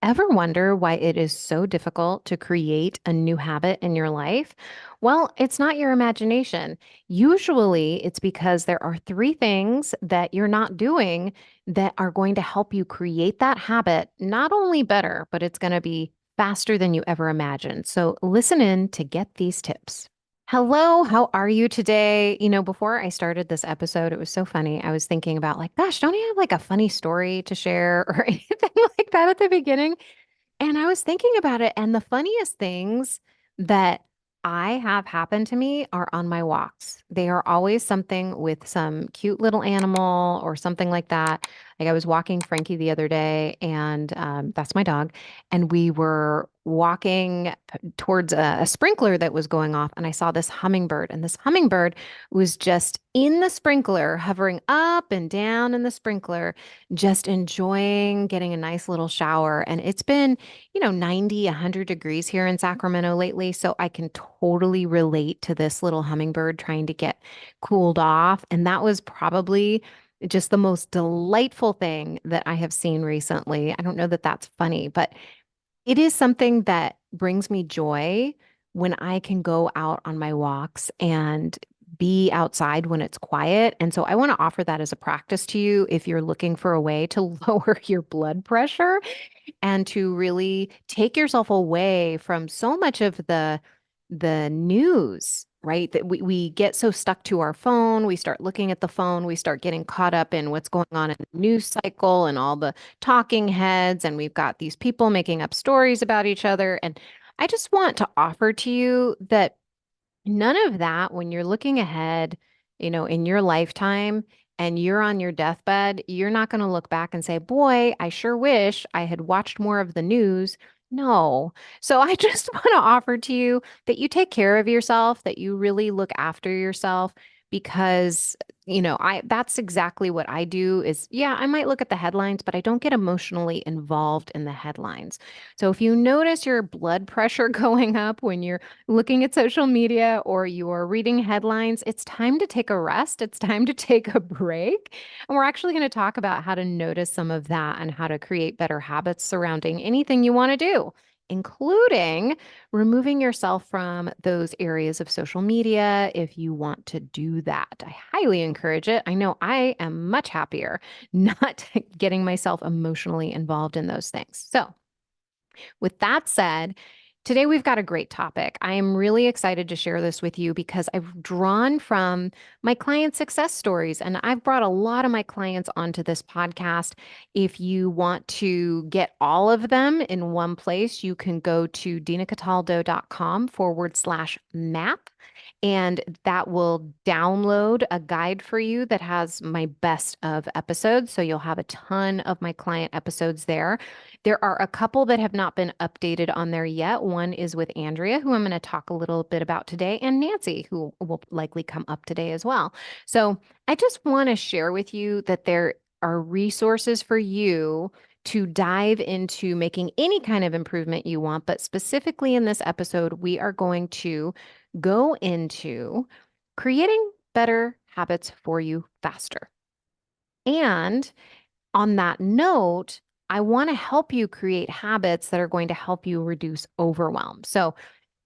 Ever wonder why it is so difficult to create a new habit in your life? Well, it's not your imagination. Usually, it's because there are three things that you're not doing that are going to help you create that habit, not only better, but it's going to be faster than you ever imagined. So, listen in to get these tips. Hello, how are you today? Before I started this episode, it was so funny. I was thinking about like, gosh, don't I have like a funny story to share or anything like that at the beginning? And I was thinking about it, and the funniest things that I have happen to me are on my walks. They are always something with some cute little animal or something like that. Like I was walking Frankie the other day, and that's my dog, and we were walking towards a sprinkler that was going off, and I saw this hummingbird, and this hummingbird was just in the sprinkler, hovering up and down in the sprinkler, just enjoying getting a nice little shower. And it's been 90, 100 degrees here in Sacramento lately. So I can totally relate to this little hummingbird trying to get cooled off. And that was probably just the most delightful thing that I have seen recently. I don't know that that's funny, but it is something that brings me joy when I can go out on my walks and be outside when it's quiet. And so I want to offer that as a practice to you if you're looking for a way to lower your blood pressure and to really take yourself away from so much of the news, right? That we get so stuck to our phone, we start looking at the phone, we start getting caught up in what's going on in the news cycle and all the talking heads, and we've got these people making up stories about each other. And I just want to offer to you that none of that, when you're looking ahead, in your lifetime and you're on your deathbed, you're not going to look back and say, boy, I sure wish I had watched more of the news. No. So I just want to offer to you that you take care of yourself, that you really look after yourself because that's exactly what I do is yeah, I might look at the headlines, but I don't get emotionally involved in the headlines. So if you notice your blood pressure going up when you're looking at social media or you're reading headlines, it's time to take a rest. It's time to take a break. And we're actually going to talk about how to notice some of that and how to create better habits surrounding anything you want to do, including removing yourself from those areas of social media if you want to do that. I highly encourage it. I know I am much happier not getting myself emotionally involved in those things. So, with that said, today we've got a great topic. I am really excited to share this with you because I've drawn from my client success stories and I've brought a lot of my clients onto this podcast. If you want to get all of them in one place, you can go to dinacataldo.com/map. And that will download a guide for you that has my best of episodes. So you'll have a ton of my client episodes there. There are a couple that have not been updated on there yet. One is with Andrea, who I'm going to talk a little bit about today, and Nancy, who will likely come up today as well. So I just want to share with you that there are resources for you to dive into making any kind of improvement you want. But specifically in this episode, we are going to go into creating better habits for you faster. And on that note, I want to help you create habits that are going to help you reduce overwhelm. So,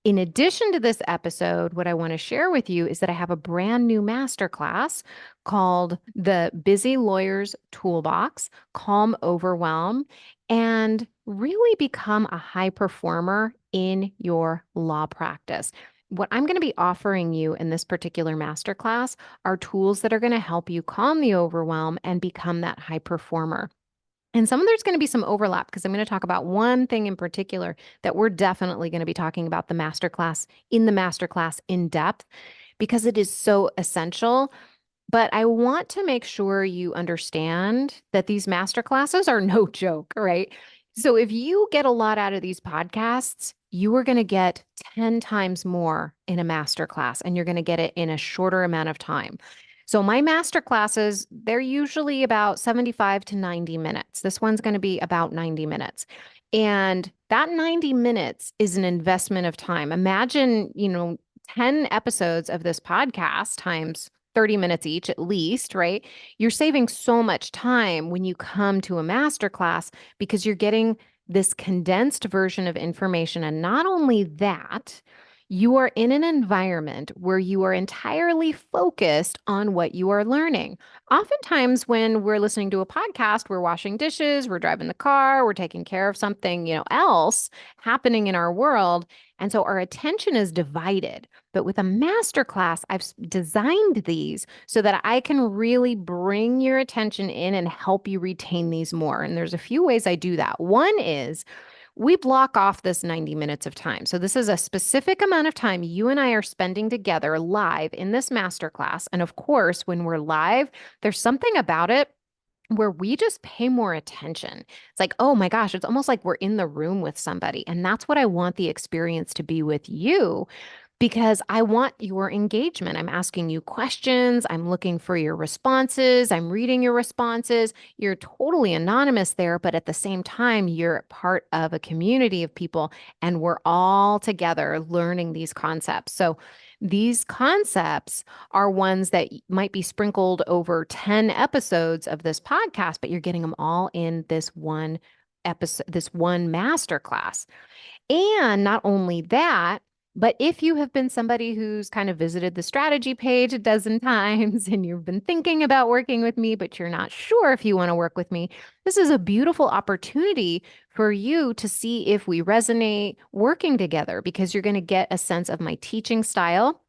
in addition to this episode, what I want to share with you is that I have a brand new masterclass called the Busy Lawyer's Toolbox, Calm Overwhelm, and really become a high performer in your law practice. What I'm going to be offering you in this particular masterclass are tools that are going to help you calm the overwhelm and become that high performer. And there's going to be some overlap because I'm going to talk about one thing in particular that we're definitely going to be talking about the masterclass in depth because it is so essential. But I want to make sure you understand that these masterclasses are no joke, right? So if you get a lot out of these podcasts, you are going to get 10 times more in a masterclass and you're going to get it in a shorter amount of time. So my master classes, they're usually about 75 to 90 minutes. This one's going to be about 90 minutes. And that 90 minutes is an investment of time. Imagine, 10 episodes of this podcast times 30 minutes each at least, right? You're saving so much time when you come to a master class because you're getting this condensed version of information. And not only that, you are in an environment where you are entirely focused on what you are learning. Oftentimes, when we're listening to a podcast, we're washing dishes, we're driving the car, we're taking care of something, else happening in our world. And so our attention is divided. But with a masterclass, I've designed these so that I can really bring your attention in and help you retain these more. And there's a few ways I do that. One is we block off this 90 minutes of time. So this is a specific amount of time you and I are spending together live in this masterclass. And of course, when we're live, there's something about it where we just pay more attention. It's like, oh my gosh, it's almost like we're in the room with somebody. And that's what I want the experience to be with you, because I want your engagement. I'm asking you questions. I'm looking for your responses. I'm reading your responses. You're totally anonymous there, but at the same time, you're part of a community of people, and we're all together learning these concepts. So these concepts are ones that might be sprinkled over 10 episodes of this podcast, but you're getting them all in this one episode, this one masterclass. And not only that, but if you have been somebody who's kind of visited the strategy page a dozen times and you've been thinking about working with me, but you're not sure if you want to work with me, this is a beautiful opportunity for you to see if we resonate working together, because you're going to get a sense of my teaching style.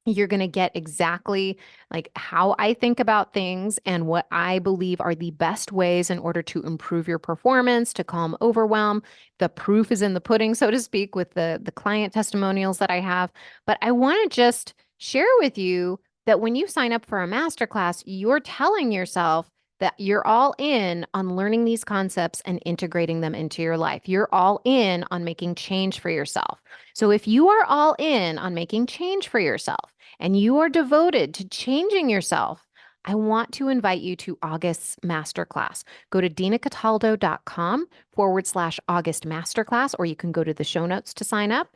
You're going to get exactly like how I think about things and what I believe are the best ways in order to improve your performance, to calm overwhelm. The proof is in the pudding, so to speak, with the client testimonials that I have. But I want to just share with you that when you sign up for a masterclass, you're telling yourself that you're all in on learning these concepts and integrating them into your life. You're all in on making change for yourself. So if you are all in on making change for yourself, and you are devoted to changing yourself, I want to invite you to August's masterclass. Go to dinacataldo.com/August masterclass, or you can go to the show notes to sign up.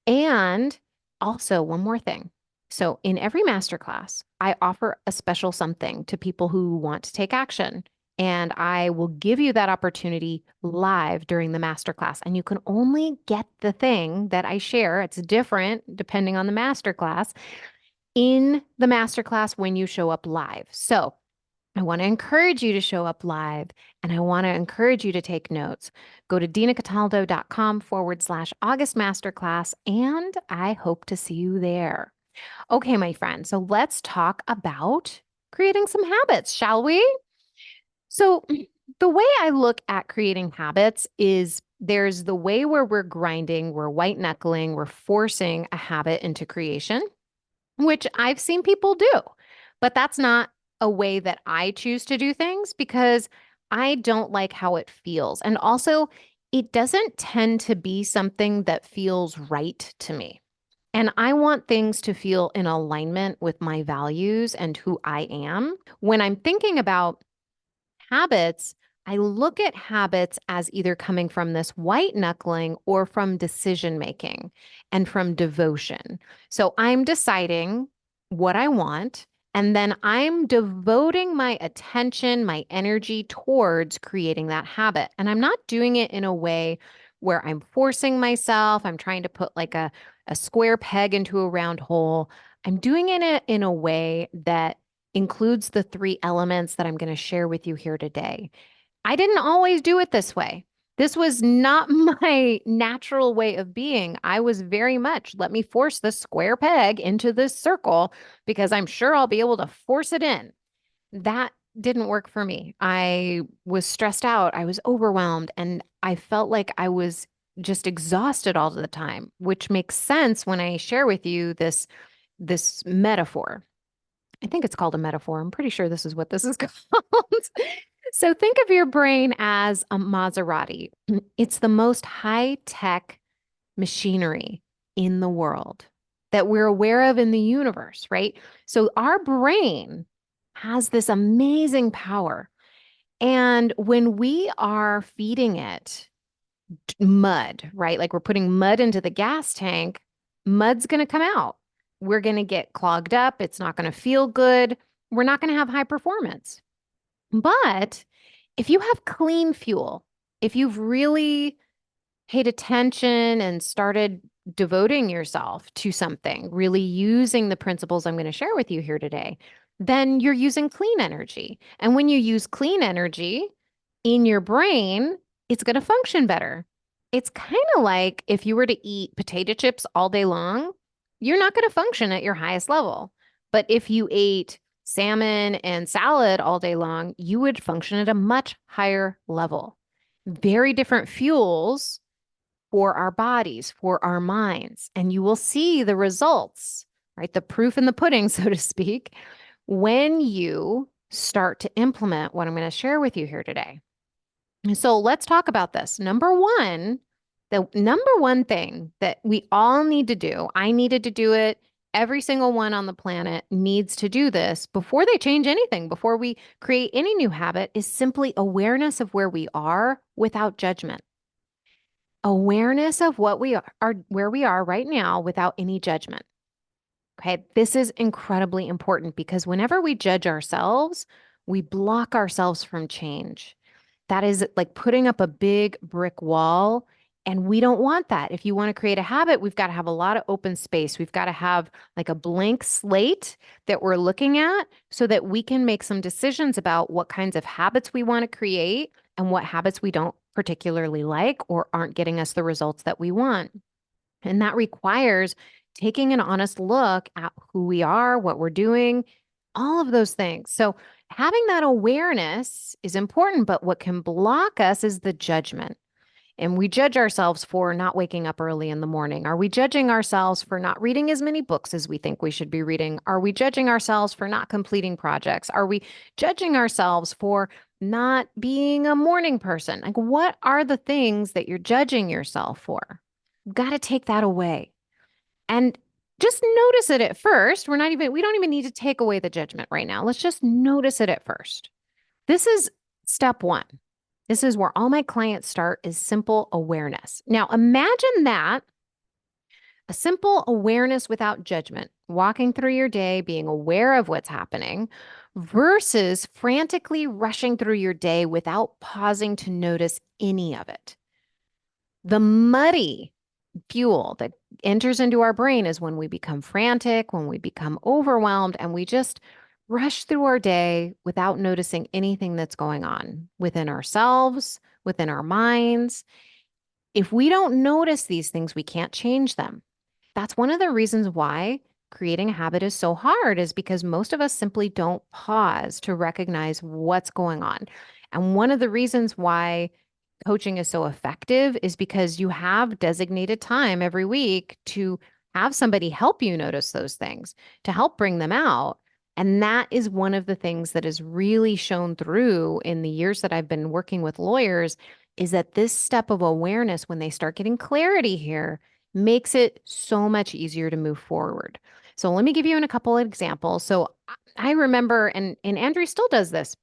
And also, one more thing. So, in every masterclass, I offer a special something to people who want to take action. And I will give you that opportunity live during the masterclass. And you can only get the thing that I share. It's different depending on the masterclass, in the masterclass when you show up live. So I want to encourage you to show up live, and I want to encourage you to take notes. Go to dinacataldo.com/August masterclass, and I hope to see you there. Okay, my friend. So let's talk about creating some habits, shall we? So the way I look at creating habits is there's the way where we're grinding, we're white knuckling, we're forcing a habit into creation, which I've seen people do. But that's not a way that I choose to do things, because I don't like how it feels. And also, it doesn't tend to be something that feels right to me. And I want things to feel in alignment with my values and who I am. When I'm thinking about habits, I look at habits as either coming from this white knuckling or from decision making and from devotion. So I'm deciding what I want, and then I'm devoting my attention, my energy towards creating that habit. And I'm not doing it in a way where I'm forcing myself. I'm trying to put like a square peg into a round hole. I'm doing it in a way that includes the three elements that I'm going to share with you here today. I didn't always do it this way. This was not my natural way of being. I was very much, let me force this square peg into this circle because I'm sure I'll be able to force it in. That didn't work for me. I was stressed out. I was overwhelmed, and I felt like I was just exhausted all the time, which makes sense when I share with you this metaphor. I think it's called a metaphor. I'm pretty sure this is what this is called. So think of your brain as a Maserati. It's the most high-tech machinery in the world that we're aware of in the universe, right? So our brain has this amazing power. And when we are feeding it mud, right? Like we're putting mud into the gas tank, mud's going to come out. We're going to get clogged up. It's not going to feel good. We're not going to have high performance. But if you have clean fuel, if you've really paid attention and started devoting yourself to something, really using the principles I'm going to share with you here today, then you're using clean energy. And when you use clean energy in your brain, it's going to function better. It's kind of like if you were to eat potato chips all day long, you're not going to function at your highest level. But if you ate salmon and salad all day long, you would function at a much higher level. Very different fuels for our bodies, for our minds. And you will see the results, right? The proof in the pudding, so to speak, when you start to implement what I'm going to share with you here today. So let's talk about this. Number one, the number one thing that we all need to do, I needed to do it. Every single one on the planet needs to do this before they change anything, before we create any new habit, is simply awareness of where we are without judgment. Awareness of what we are where we are right now without any judgment. Okay, this is incredibly important because whenever we judge ourselves, we block ourselves from change. That is like putting up a big brick wall. And we don't want that. If you want to create a habit, we've got to have a lot of open space. We've got to have like a blank slate that we're looking at so that we can make some decisions about what kinds of habits we want to create and what habits we don't particularly like or aren't getting us the results that we want. And that requires taking an honest look at who we are, what we're doing, all of those things. So having that awareness is important, but what can block us is the judgment. And we judge ourselves for not waking up early in the morning. Are we judging ourselves for not reading as many books as we think we should be reading? Are we judging ourselves for not completing projects? Are we judging ourselves for not being a morning person? Like, what are the things that you're judging yourself for? You've got to take that away. And just notice it at first. We don't even need to take away the judgment right now. Let's just notice it at first. This is step one. This is where all my clients start is simple awareness. Now, imagine that a simple awareness without judgment, walking through your day, being aware of what's happening versus frantically rushing through your day without pausing to notice any of it. The muddy fuel that enters into our brain is when we become frantic, when we become overwhelmed, and we just rush through our day without noticing anything that's going on within ourselves, within our minds. If we don't notice these things, we can't change them. That's one of the reasons why creating a habit is so hard, is because most of us simply don't pause to recognize what's going on. And one of the reasons why coaching is so effective is because you have designated time every week to have somebody help you notice those things, to help bring them out. And that is one of the things that has really shown through in the years that I've been working with lawyers, is that this step of awareness, when they start getting clarity here, makes it so much easier to move forward. So let me give you a couple of examples. So I remember, and Andrea still does this.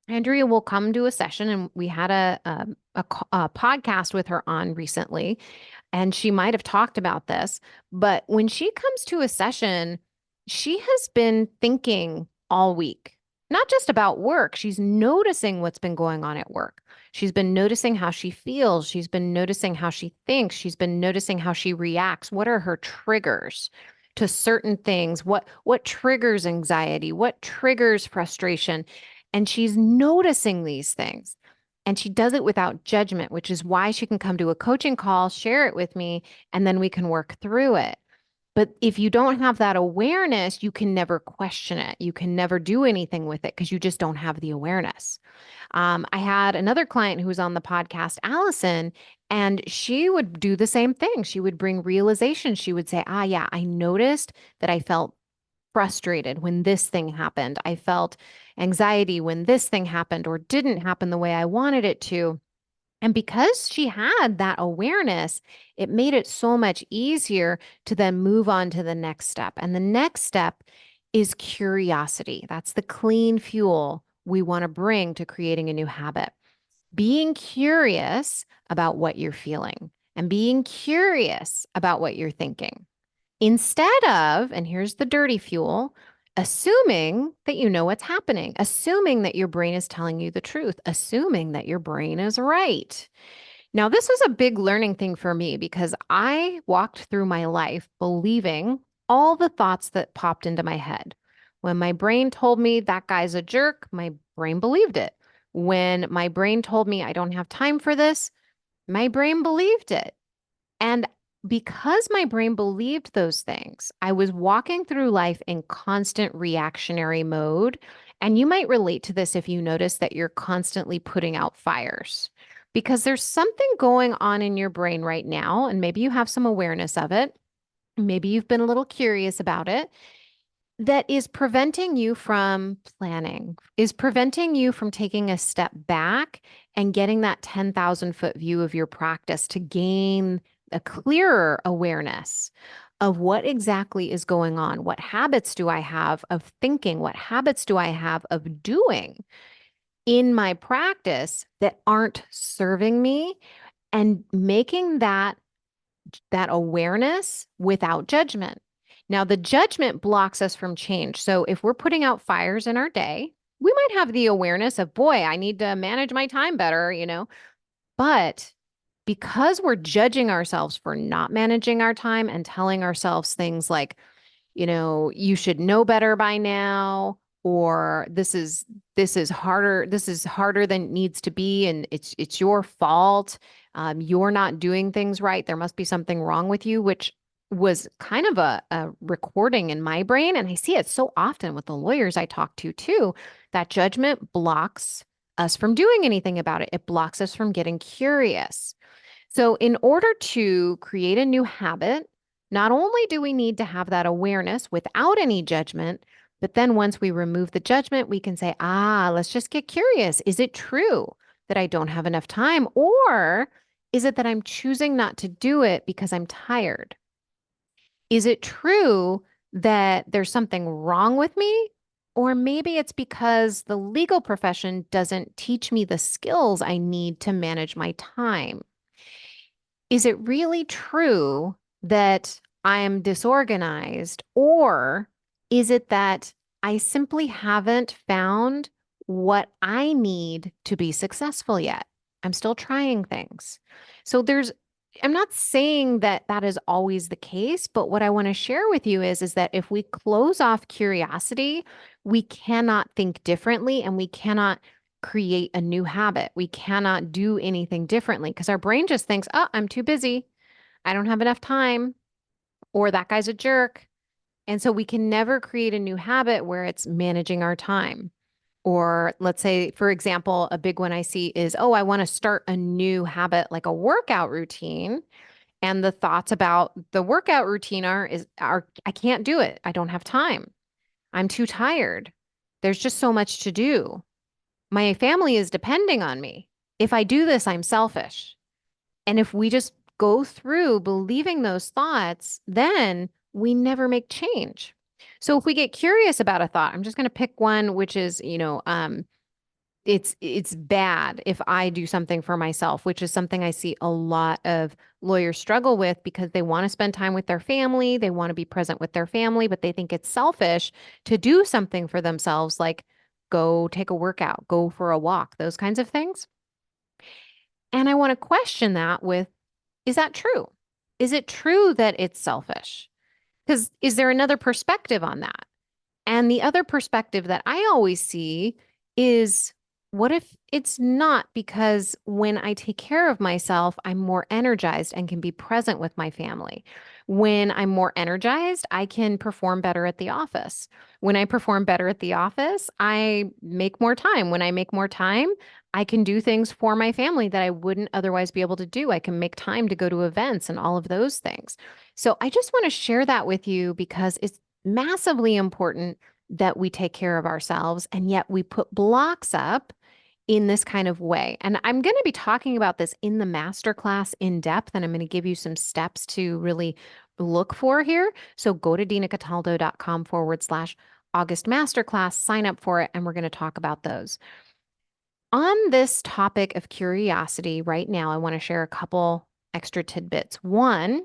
Andrea will come to a session, and we had a podcast with her on recently, and she might have talked about this. But when she comes to a session, she has been thinking all week, not just about work. She's noticing what's been going on at work. She's been noticing how she feels. She's been noticing how she thinks. She's been noticing how she reacts. What are her triggers to certain things? What triggers anxiety? What triggers frustration? And she's noticing these things. And she does it without judgment, which is why she can come to a coaching call, share it with me, and then we can work through it. But if you don't have that awareness, you can never question it. You can never do anything with it because you just don't have the awareness. I had another client who was on the podcast, Allison, and she would do the same thing. She would bring realization. She would say, yeah, I noticed that I felt frustrated when this thing happened. I felt anxiety when this thing happened or didn't happen the way I wanted it to. And because she had that awareness, it made it so much easier to then move on to the next step. And the next step is curiosity. That's the clean fuel we want to bring to creating a new habit. Being curious about what you're feeling and being curious about what you're thinking. Instead of, and here's the dirty fuel, assuming that you know what's happening, assuming that your brain is telling you the truth, assuming that your brain is right. Now, this was a big learning thing for me because I walked through my life believing all the thoughts that popped into my head. When my brain told me that guy's a jerk, my brain believed it. When my brain told me I don't have time for this, my brain believed it. And because my brain believed those things, I was walking through life in constant reactionary mode. And you might relate to this if you notice that you're constantly putting out fires because there's something going on in your brain right now. And maybe you have some awareness of it. Maybe you've been a little curious about it that is preventing you from planning, is preventing you from taking a step back and getting that 10,000-foot view of your practice to gain a clearer awareness of what exactly is going on. What habits do I have of thinking? What habits do I have of doing in my practice that aren't serving me? And making that awareness without judgment. Now, the judgment blocks us from change. So if we're putting out fires in our day, we might have the awareness of, boy, I need to manage my time better. But because we're judging ourselves for not managing our time and telling ourselves things like, you should know better by now, or this is harder than it needs to be, and it's your fault. You're not doing things right. There must be something wrong with you, which was kind of a recording in my brain. And I see it so often with the lawyers I talk to too. That judgment blocks us from doing anything about it. It blocks us from getting curious. So, in order to create a new habit, not only do we need to have that awareness without any judgment, but then once we remove the judgment, we can say, let's just get curious. Is it true that I don't have enough time? Or is it that I'm choosing not to do it because I'm tired? Is it true that there's something wrong with me? Or maybe it's because the legal profession doesn't teach me the skills I need to manage my time. Is it really true that I'm disorganized? Or is it that I simply haven't found what I need to be successful yet? I'm still trying things. So I'm not saying that that is always the case, but what I want to share with you is that if we close off curiosity, we cannot think differently and we cannot create a new habit. We cannot do anything differently because our brain just thinks, oh, I'm too busy. I don't have enough time, or that guy's a jerk. And so we can never create a new habit where it's managing our time. Or let's say, for example, a big one I see is, oh, I want to start a new habit like a workout routine. And the thoughts about the workout routine are I can't do it. I don't have time. I'm too tired. There's just so much to do. My family is depending on me. If I do this, I'm selfish. And if we just go through believing those thoughts, then we never make change. So if we get curious about a thought, I'm just going to pick one, which is, it's bad if I do something for myself, which is something I see a lot of lawyers struggle with because they want to spend time with their family, they want to be present with their family, but they think it's selfish to do something for themselves, like go take a workout, go for a walk, those kinds of things. And I want to question that with, is that true? Is it true that it's selfish? Because is there another perspective on that? And the other perspective that I always see is, what if it's not because when I take care of myself, I'm more energized and can be present with my family? When I'm more energized, I can perform better at the office. When I perform better at the office, I make more time. When I make more time, I can do things for my family that I wouldn't otherwise be able to do. I can make time to go to events and all of those things. So I just want to share that with you because it's massively important that we take care of ourselves, and yet we put blocks up in this kind of way. And I'm going to be talking about this in the masterclass in depth, and I'm going to give you some steps to really look for here. So go to dinacataldo.com/August masterclass, sign up for it, and we're going to talk about those. On this topic of curiosity right now, I want to share a couple extra tidbits. One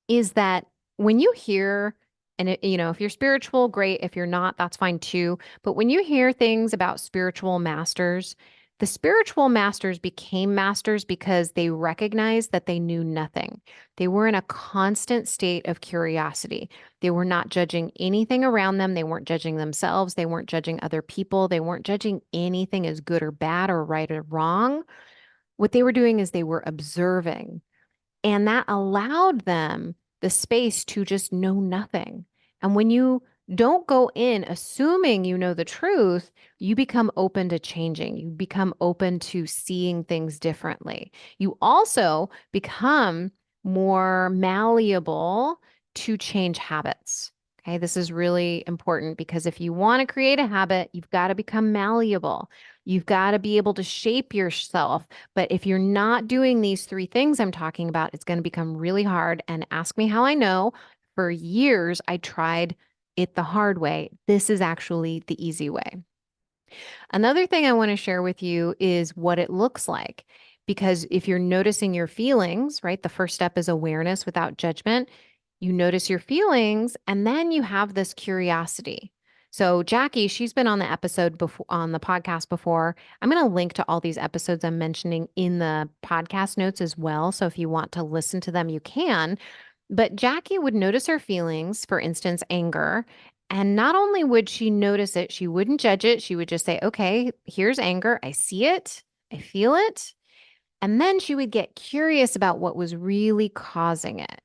is that when you hear And if you're spiritual, great. If you're not, that's fine too. But when you hear things about spiritual masters, the spiritual masters became masters because they recognized that they knew nothing. They were in a constant state of curiosity. They were not judging anything around them. They weren't judging themselves. They weren't judging other people. They weren't judging anything as good or bad or right or wrong. What they were doing is they were observing. And that allowed them the space to just know nothing. And when you don't go in assuming you know the truth, you become open to changing. You become open to seeing things differently. You also become more malleable to change habits. Okay, this is really important because if you want to create a habit, you've got to become malleable. You've got to be able to shape yourself. But if you're not doing these three things I'm talking about, it's going to become really hard. And ask me how I know. For years, I tried it the hard way. This is actually the easy way. Another thing I want to share with you is what it looks like. Because if you're noticing your feelings, right, the first step is awareness without judgment. You notice your feelings, and then you have this curiosity. So Jackie, she's been on the episode before on the podcast before. I'm going to link to all these episodes I'm mentioning in the podcast notes as well. So if you want to listen to them, you can. But Jackie would notice her feelings, for instance, anger. And not only would she notice it, she wouldn't judge it. She would just say, okay, here's anger. I see it. I feel it. And then she would get curious about what was really causing it.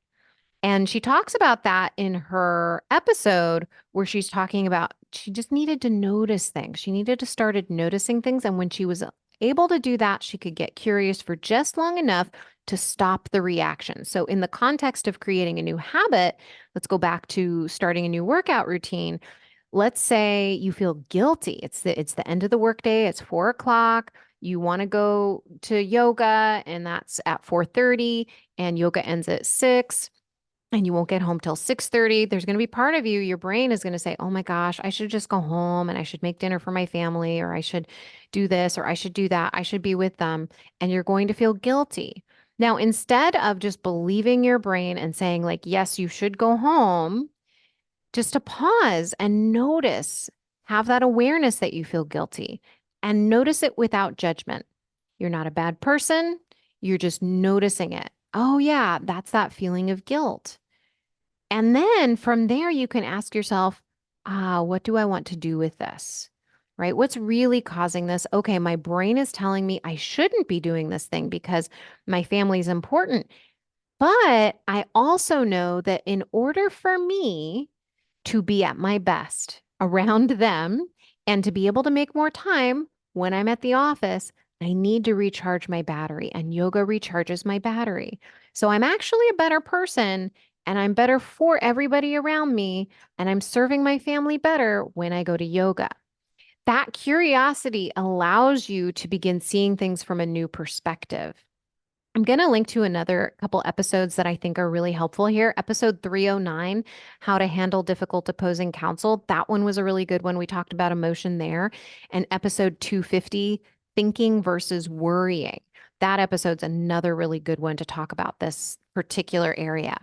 And she talks about that in her episode where she's talking about she just needed to notice things. She needed to started noticing things. And when she was able to do that, she could get curious for just long enough to stop the reaction. So in the context of creating a new habit, let's go back to starting a new workout routine. Let's say you feel guilty. It's the end of the workday. It's 4 o'clock. You want to go to yoga, and that's at 4:30, and yoga ends at 6 and you won't get home till 6:30. There's going to be part of you, your brain is going to say, "Oh my gosh, I should just go home and I should make dinner for my family, or I should do this or I should do that. I should be with them." And you're going to feel guilty. Now, instead of just believing your brain and saying like, "Yes, you should go home," just to pause and notice, have that awareness that you feel guilty and notice it without judgment. You're not a bad person. You're just noticing it. Oh, yeah, that's that feeling of guilt. And then from there, you can ask yourself, what do I want to do with this? Right? What's really causing this? Okay, my brain is telling me I shouldn't be doing this thing because my family is important. But I also know that in order for me to be at my best around them and to be able to make more time when I'm at the office, I need to recharge my battery, and yoga recharges my battery. So I'm actually a better person and I'm better for everybody around me, and I'm serving my family better when I go to yoga. That curiosity allows you to begin seeing things from a new perspective. I'm going to link to another couple episodes that I think are really helpful here. Episode 309, How to Handle Difficult Opposing Counsel. That one was a really good one. We talked about emotion there. And episode 250, Thinking versus Worrying. That episode's another really good one to talk about this particular area.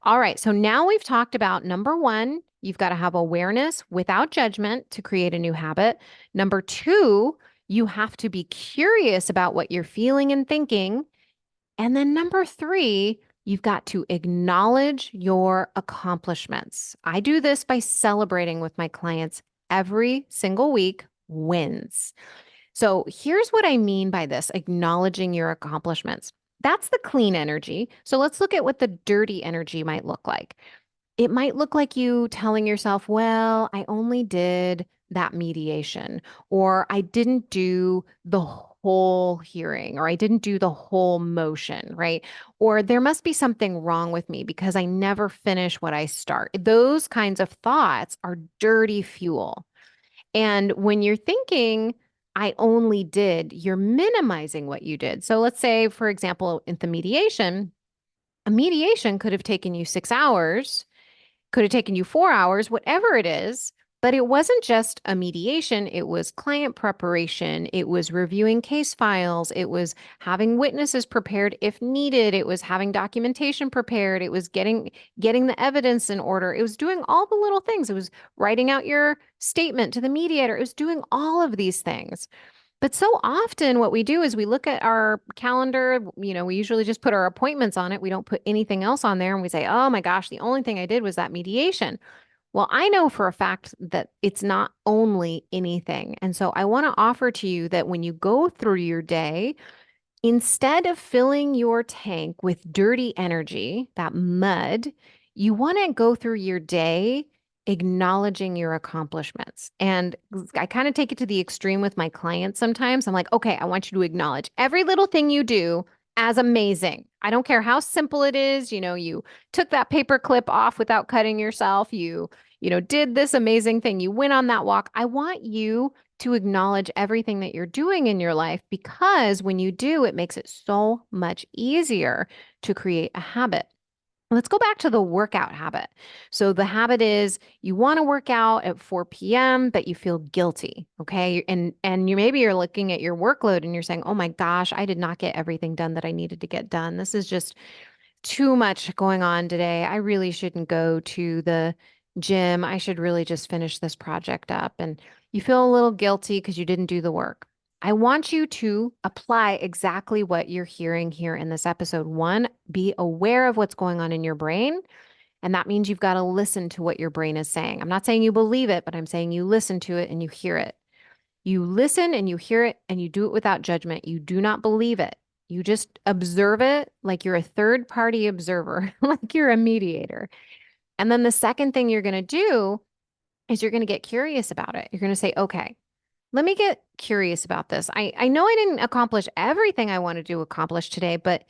All right. So now we've talked about number one, you've got to have awareness without judgment to create a new habit. Number two, you have to be curious about what you're feeling and thinking. And then number three, you've got to acknowledge your accomplishments. I do this by celebrating with my clients every single week wins. So here's what I mean by this, acknowledging your accomplishments. That's the clean energy. So let's look at what the dirty energy might look like. It might look like you telling yourself, well, I only did that mediation, or I didn't do the whole hearing, or I didn't do the whole motion, right? Or there must be something wrong with me because I never finish what I start. Those kinds of thoughts are dirty fuel. And when you're thinking, I only did, you're minimizing what you did. So let's say, for example, in the mediation, a mediation could have taken you 6 hours, could have taken you 4 hours, whatever it is. But it wasn't just a mediation, it was client preparation, it was reviewing case files, it was having witnesses prepared if needed, it was having documentation prepared, it was getting the evidence in order. It was doing all the little things. It was writing out your statement to the mediator. It was doing all of these things. But so often what we do is we look at our calendar, we usually just put our appointments on it. We don't put anything else on there and we say, "Oh my gosh, the only thing I did was that mediation." Well, I know for a fact that it's not only anything. And so I want to offer to you that when you go through your day, instead of filling your tank with dirty energy, that mud, you want to go through your day acknowledging your accomplishments. And I kind of take it to the extreme with my clients sometimes. I'm like, okay, I want you to acknowledge every little thing you do as amazing. I don't care how simple it is. You took that paper clip off without cutting yourself. You did this amazing thing. You went on that walk. I want you to acknowledge everything that you're doing in your life, because when you do, it makes it so much easier to create a habit. Let's go back to the workout habit. So the habit is you want to work out at 4 p.m., but you feel guilty. Okay. And you're looking at your workload and you're saying, "Oh my gosh, I did not get everything done that I needed to get done. This is just too much going on today. I really shouldn't go to the gym. I should really just finish this project up." And you feel a little guilty because you didn't do the work. I want you to apply exactly what you're hearing here in this episode. One, be aware of what's going on in your brain. And that means you've got to listen to what your brain is saying. I'm not saying you believe it, but I'm saying you listen to it and you hear it. You listen and you hear it and you do it without judgment. You do not believe it. You just observe it like you're a third party observer, like you're a mediator. And then the second thing you're going to do is you're going to get curious about it. You're going to say, "Okay, let me get curious about this. I know I didn't accomplish everything I wanted to accomplish today, but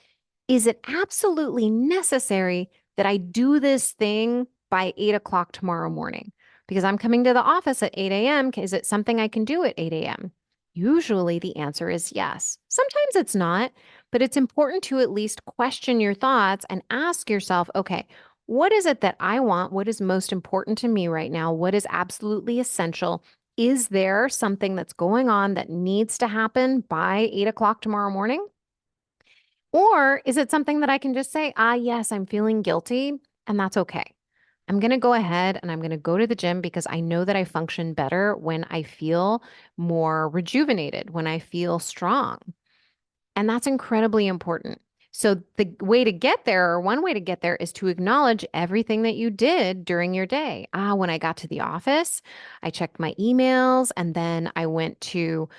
is it absolutely necessary that I do this thing by 8 o'clock tomorrow morning? Because I'm coming to the office at 8 a.m. Is it something I can do at 8 a.m.?" Usually the answer is yes. Sometimes it's not, but it's important to at least question your thoughts and ask yourself, "Okay, what is it that I want? What is most important to me right now? What is absolutely essential? Is there something that's going on that needs to happen by 8 o'clock tomorrow morning? Or is it something that I can just say, yes, I'm feeling guilty, and that's okay. I'm going to go ahead and I'm going to go to the gym because I know that I function better when I feel more rejuvenated, when I feel strong." And that's incredibly important. So the way to get there, or one way to get there, is to acknowledge everything that you did during your day. When I got to the office, I checked my emails, and then I went to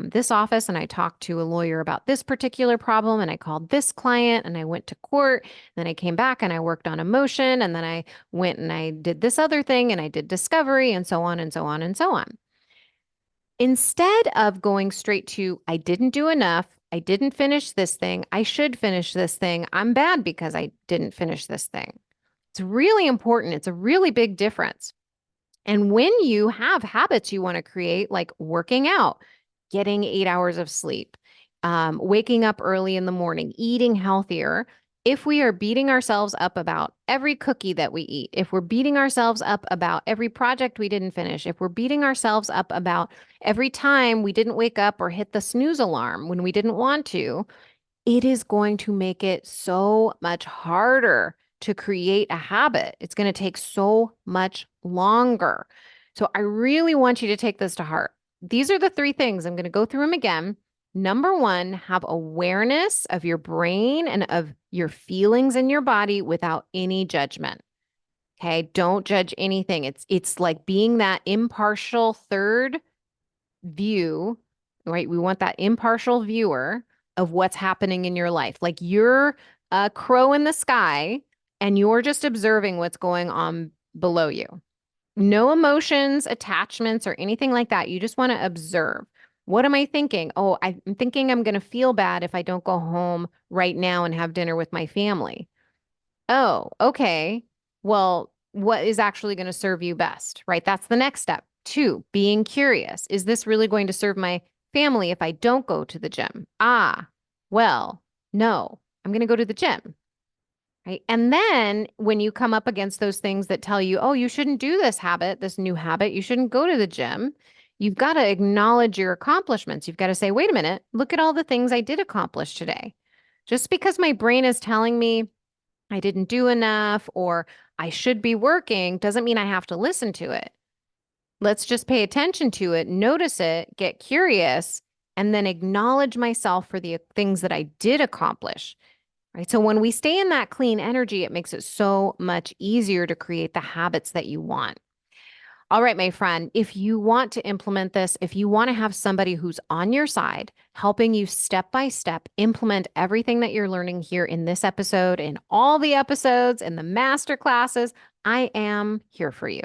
this office and I talked to a lawyer about this particular problem, and I called this client, and I went to court. Then I came back and I worked on a motion, and then I went and I did this other thing, and I did discovery, and so on and so on and so on. Instead of going straight to, "I didn't do enough, I didn't finish this thing, I should finish this thing, I'm bad because I didn't finish this thing." It's really important. It's a really big difference. And when you have habits you want to create, like working out, getting 8 hours of sleep, waking up early in the morning, eating healthier, if we are beating ourselves up about every cookie that we eat, if we're beating ourselves up about every project we didn't finish, if we're beating ourselves up about every time we didn't wake up or hit the snooze alarm when we didn't want to, it is going to make it so much harder to create a habit. It's going to take so much longer. So I really want you to take this to heart. These are the three things. I'm going to go through them again. Number one, have awareness of your brain and of your feelings in your body without any judgment. Okay, don't judge anything. It's like being that impartial third view, right? We want that impartial viewer of what's happening in your life. Like you're a crow in the sky and you're just observing what's going on below you. No emotions, attachments, or anything like that. You just want to observe. What am I thinking? Oh, I'm thinking I'm going to feel bad if I don't go home right now and have dinner with my family. Oh, okay. Well, what is actually going to serve you best, right? That's the next step. Two, being curious. Is this really going to serve my family if I don't go to the gym? Well, no, I'm going to go to the gym. Right. And then when you come up against those things that tell you, oh, you shouldn't do this habit, this new habit, you shouldn't go to the gym, you've got to acknowledge your accomplishments. You've got to say, wait a minute, look at all the things I did accomplish today. Just because my brain is telling me I didn't do enough or I should be working doesn't mean I have to listen to it. Let's just pay attention to it, notice it, get curious, and then acknowledge myself for the things that I did accomplish. Right. So when we stay in that clean energy, it makes it so much easier to create the habits that you want. All right, my friend, if you want to implement this, if you want to have somebody who's on your side, helping you step by step implement everything that you're learning here in this episode, in all the episodes, and the master classes, I am here for you.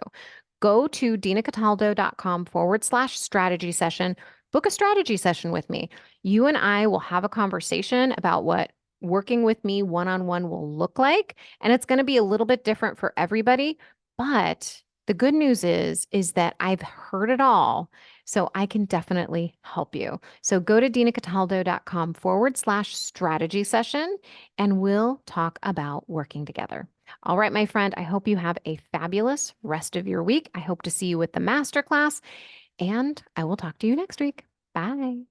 Go to dinacataldo.com/strategy session. Book a strategy session with me. You and I will have a conversation about what working with me one-on-one will look like. And it's going to be a little bit different for everybody. But the good news is that I've heard it all. So I can definitely help you. So go to dinacataldo.com/strategy session and we'll talk about working together. All right, my friend, I hope you have a fabulous rest of your week. I hope to see you with the masterclass, and I will talk to you next week. Bye.